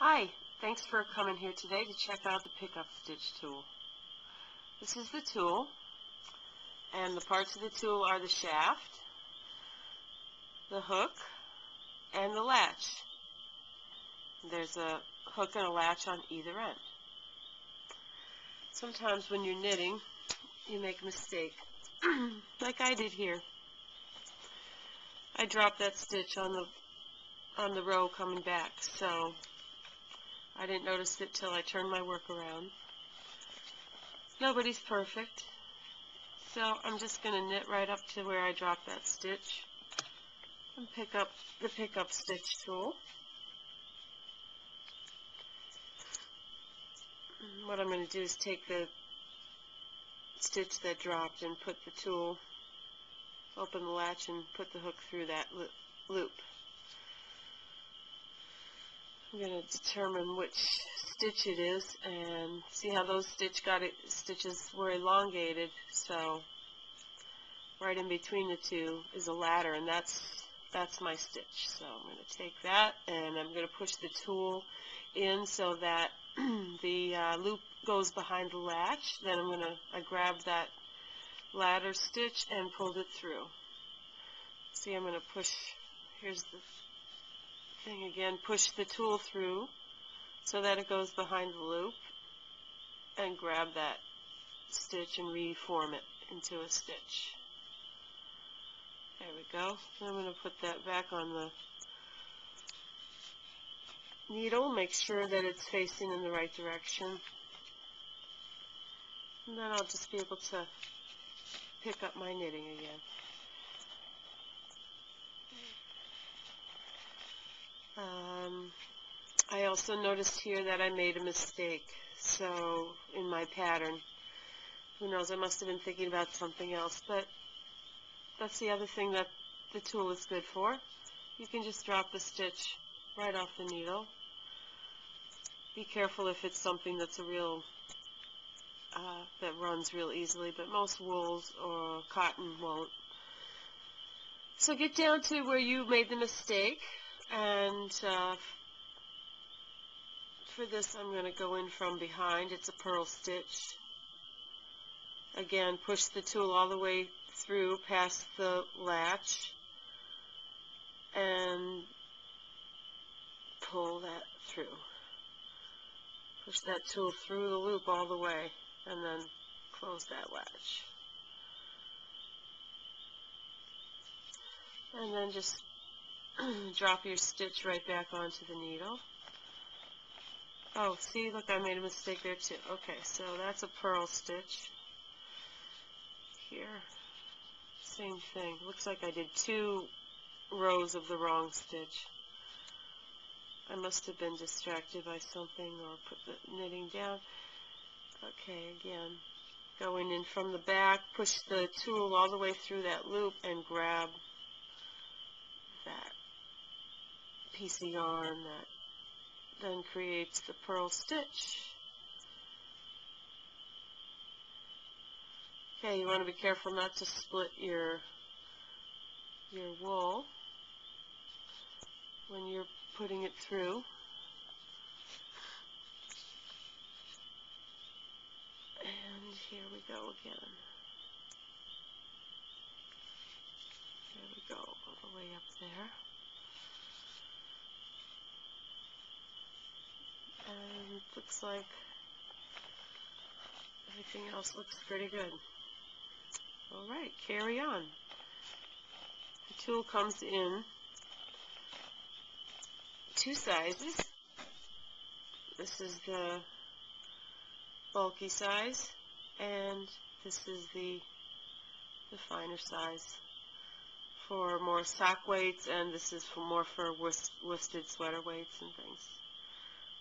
Hi, thanks for coming here today to check out the pickup stitch tool. This is the tool, and the parts of the tool are the shaft, the hook, and the latch. There's a hook and a latch on either end. Sometimes when you're knitting, you make a mistake, like I did here. I dropped that stitch on the row coming back, so I didn't notice it till I turned my work around. Nobody's perfect, so I'm just going to knit right up to where I dropped that stitch and pick up the pickup stitch tool. And what I'm going to do is take the stitch that dropped and put the tool, open the latch and put the hook through that loop. I'm going to determine which stitch it is and see how those stitches were elongated. So right in between the two is a ladder, and that's my stitch. So I'm going to take that and I'm going to push the tool in so that the loop goes behind the latch. Then I grabbed that ladder stitch and pulled it through. See, I'm going to push, here's the thing again, push the tool through so that it goes behind the loop and grab that stitch and reform it into a stitch. There we go. I'm going to put that back on the needle, make sure that it's facing in the right direction, and then I'll just be able to pick up my knitting again. I also noticed here that I made a mistake, so in my pattern. Who knows, I must have been thinking about something else, but that's the other thing that the tool is good for. You can just drop the stitch right off the needle. Be careful if it's something that's that runs real easily, but most wools or cotton won't. So get down to where you made the mistake, and for this I'm going to go in from behind. It's a purl stitch. Again, push the tool all the way through past the latch and pull that through. Push that tool through the loop all the way and then close that latch. And then just drop your stitch right back onto the needle. Oh, see, look, I made a mistake there too. Okay, so that's a purl stitch. Here, same thing. Looks like I did 2 rows of the wrong stitch. I must have been distracted by something or put the knitting down. Okay, again, going in from the back, push the tool all the way through that loop and grab that piece of yarn that then creates the purl stitch. Okay, you want to be careful not to split your wool when you're putting it through. And here we go again. There we go, all the way up there. And it looks like everything else looks pretty good. Alright, carry on. The tool comes in 2 sizes. This is the bulky size, and this is the finer size for more sock weights, and this is more for worsted sweater weights and things.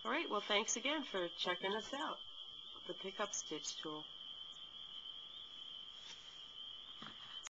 Alright, well, thanks again for checking us out, the pickup stitch tool.